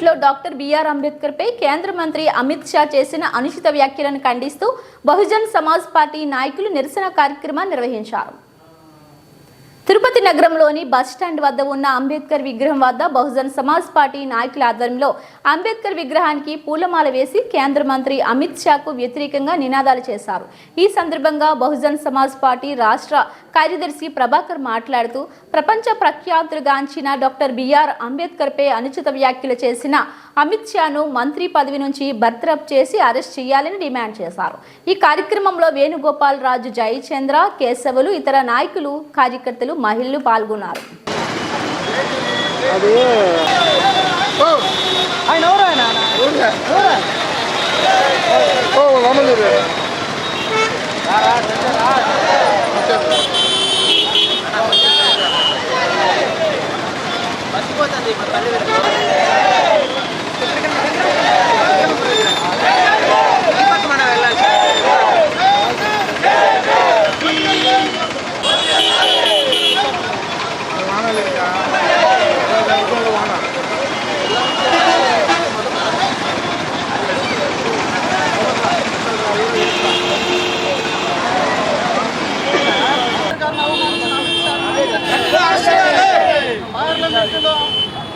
పార్లమెంట్లో doctor BR అంబేద్కర్పై కేంద్ర మంత్రి అమిత్ షా చేసిన అనుచిత వ్యాఖ్యలను ఖండిస్తూ బహుజన్ సమాజ్ పార్టీ నాయకులు నిరసన కార్యక్రమాన్ని నిర్వహించారు. తిరుపతి నగరంలోని బస్టాండ్ వద్ద ఉన్న అంబేద్కర్ విగ్రహం వద్ద బహుజన్ సమాజ్ పార్టీ నాయకుల ఆధ్వర్యంలో అంబేద్కర్ విగ్రహానికి పూలమాల వేసి కేంద్ర మంత్రి అమిత్ షాకు వ్యతిరేకంగా నినాదాలు చేశారు. ఈ సందర్భంగా బహుజన్ సమాజ్ పార్టీ రాష్ట్ర కార్యదర్శి ప్రభాకర్ మాట్లాడుతూ ప్రపంచ ప్రఖ్యాతులుగాంచిన డాక్టర్ బిఆర్ అంబేద్కర్పై అనుచిత వ్యాఖ్యలు చేసిన అమిత్ షాను మంత్రి పదవి నుంచి బర్తరఫ్ చేసి అరెస్ట్ చేయాలని డిమాండ్ చేశారు. ఈ కార్యక్రమంలో వేణుగోపాల్ రాజు, జయచంద్ర, కేశవులు, ఇతర నాయకులు, కార్యకర్తలు, మహిళలు పాల్గొన్నారు.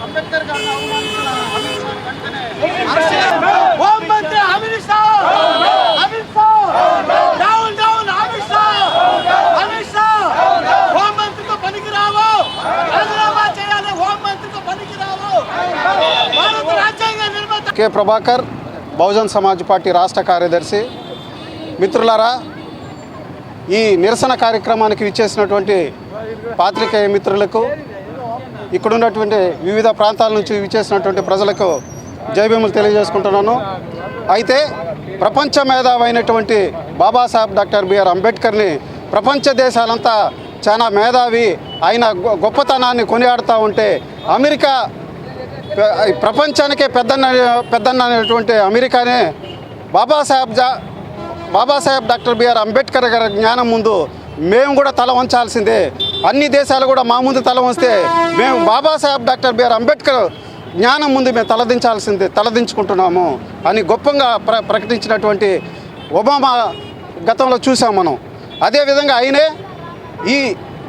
అంబేద్కర్ గారిని అవమానించిన అమిత్ షా వెంటనే హోం మంత్రి Amit Shah down down Amit Shah home మంత్రితో పనికి రావు, రాజీనామా చేయాలి, హోం మంత్రితో పనికి రావు. భారత రాజ్యాంగ నిర్మాత కె ప్రభాకర్, బహుజన్ సమాజ్ పార్టీ రాష్ట్ర కార్యదర్శి. మిత్రులారా, ఈ నిరసన కార్యక్రమానికి విచ్చేసినటువంటి పాత్రికేయ మిత్రులకు, ఇక్కడ ఉన్నటువంటి వివిధ ప్రాంతాల నుంచి విచ్చేసినటువంటి ప్రజలకు జైభీములు తెలియజేసుకుంటున్నాను. అయితే ప్రపంచ మేధావైనటువంటి బాబాసాహెబ్ డాక్టర్ బిఆర్ అంబేద్కర్ని ప్రపంచ దేశాలంతా చాలా మేధావి, ఆయన గొప్పతనాన్ని కొనియాడుతూ ఉంటే అమెరికా ప్రపంచానికే పెద్దన్న అనేటువంటి అమెరికానే బాబాసాహెబ్ డాక్టర్ బిఆర్ అంబేద్కర్ గారి జ్ఞానం ముందు మేము కూడా తల వంచాల్సిందే, అన్ని దేశాలు కూడా మా ముందు తల వంచితే మేము బాబాసాహెబ్ డాక్టర్ బిఆర్ అంబేద్కర్ జ్ఞానం ముందు మేము తలదించుకుంటున్నాము అని గొప్పగా ప్రకటించినటువంటి ఒబామా గతంలో చూసాం మనం. అదేవిధంగా ఆయనే ఈ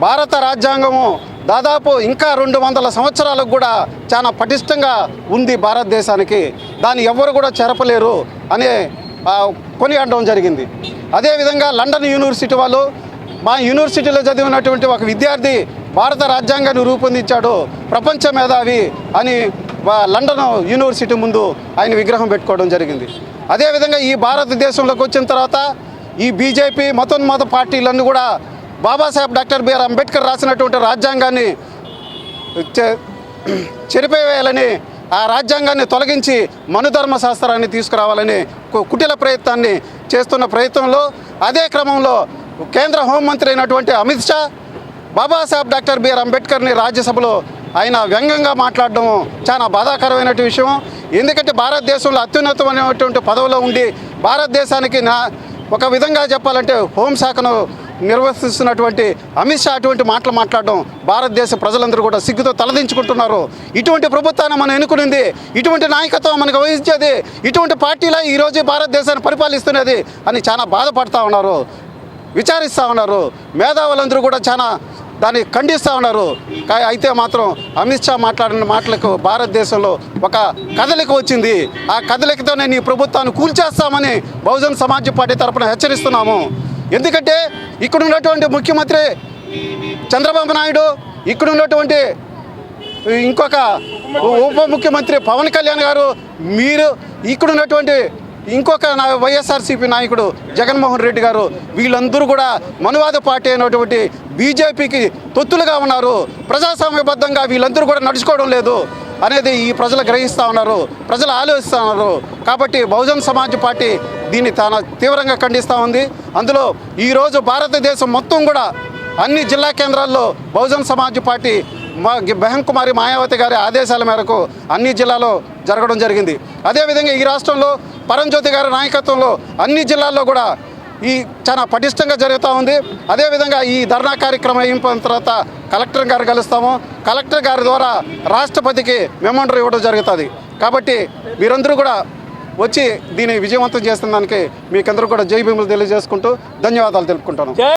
భారత రాజ్యాంగము దాదాపు ఇంకా 200 సంవత్సరాలకు కూడా చాలా పటిష్టంగా ఉంది భారతదేశానికి, దాన్ని ఎవ్వరు కూడా చెరపలేరు అనే కొనియాడడం జరిగింది. అదేవిధంగా లండన్ యూనివర్సిటీ వాళ్ళు, మా యూనివర్సిటీలో చదివినటువంటి ఒక విద్యార్థి భారత రాజ్యాంగాన్ని రూపొందించాడు, ప్రపంచ మేధావి అని లండన్ యూనివర్సిటీ ముందు ఆయన విగ్రహం పెట్టుకోవడం జరిగింది. అదేవిధంగా ఈ భారతదేశంలోకి వచ్చిన తర్వాత ఈ బీజేపీ మతోన్మాద పార్టీలన్నీ కూడా బాబాసాహెబ్ డాక్టర్ బిఆర్ అంబేద్కర్ రాసినటువంటి రాజ్యాంగాన్ని చెరిపేయాలని, ఆ రాజ్యాంగాన్ని తొలగించి మనుధర్మ శాస్త్రాన్ని తీసుకురావాలని కుటిల ప్రయత్నాన్ని చేస్తున్న ప్రయత్నంలో, అదే క్రమంలో కేంద్ర హోంమంత్రి అయినటువంటి అమిత్ షా బాబాసాహెబ్ డాక్టర్ బిఆర్ అంబేద్కర్ని రాజ్యసభలో ఆయన వ్యంగ్యంగా మాట్లాడడం చాలా బాధాకరమైన విషయం. ఎందుకంటే భారతదేశంలో అత్యున్నతమైనటువంటి పదవిలో ఉండి భారతదేశానికి ఒక విధంగా చెప్పాలంటే హోంశాఖను నిర్వర్తిస్తున్నటువంటి అమిత్ షా అటువంటి మాటలు మాట్లాడడం భారతదేశ ప్రజలందరూ కూడా సిగ్గుతో తలదించుకుంటున్నారు. ఇటువంటి ప్రభుత్వాన్ని మనం ఎన్నుకునింది, ఇటువంటి నాయకత్వం మనకు వహించేది, ఇటువంటి పార్టీలా ఈరోజు భారతదేశాన్ని పరిపాలిస్తున్నది అని చాలా బాధపడుతూ ఉన్నారు, విచారిస్తూ ఉన్నారు. మేధావులందరూ కూడా చాలా దాన్ని ఖండిస్తూ ఉన్నారు. అయితే మాత్రం అమిత్ షా మాట్లాడిన మాటలకు భారతదేశంలో ఒక కదలిక వచ్చింది. ఆ కదలికతోనే నీ ప్రభుత్వాన్ని కూల్చేస్తామని బహుజన్ సమాజ్ పార్టీ తరఫున హెచ్చరిస్తున్నాము. ఎందుకంటే ఇక్కడ ఉన్నటువంటి ముఖ్యమంత్రి చంద్రబాబు నాయుడు, ఇక్కడ ఉన్నటువంటి ఇంకొక ఉప ముఖ్యమంత్రి పవన్ కళ్యాణ్ గారు, మీరు ఇక్కడ ఉన్నటువంటి ఇంకొక వైఎస్ఆర్సీపీ నాయకుడు జగన్మోహన్ రెడ్డి గారు, వీళ్ళందరూ కూడా మనువాద పార్టీ అయినటువంటి బీజేపీకి తొత్తులుగా ఉన్నారు. ప్రజాస్వామ్యబద్ధంగా వీళ్ళందరూ కూడా నడుచుకోవడం లేదు అనేది ఈ ప్రజలు గ్రహిస్తూ ఉన్నారు, ప్రజలు ఆలోచిస్తూ ఉన్నారు. కాబట్టి బహుజన్ సమాజ్ పార్టీ దీన్ని చాలా తీవ్రంగా ఖండిస్తూ ఉంది. అందులో ఈరోజు భారతదేశం మొత్తం కూడా అన్ని జిల్లా కేంద్రాల్లో బహుజన్ సమాజ్ పార్టీ బెహంకుమారి మాయావతి గారి ఆదేశాల మేరకు అన్ని జిల్లాలో జరగడం జరిగింది. అదేవిధంగా ఈ రాష్ట్రంలో పరంజ్యోతి గారి నాయకత్వంలో అన్ని జిల్లాల్లో కూడా ఈ చాలా పటిష్టంగా జరుగుతూ ఉంది. అదేవిధంగా ఈ ధర్నా కార్యక్రమం అయిపోయిన తర్వాత కలెక్టర్ గారు కలుస్తాము. కలెక్టర్ గారి ద్వారా రాష్ట్రపతికి మెమోండర్ ఇవ్వడం జరుగుతుంది. కాబట్టి మీరందరూ కూడా వచ్చి దీన్ని విజయవంతం చేస్తున్న దానికి మీకందరూ కూడా జై భీములు తెలియజేసుకుంటూ ధన్యవాదాలు తెలుపుకుంటాను.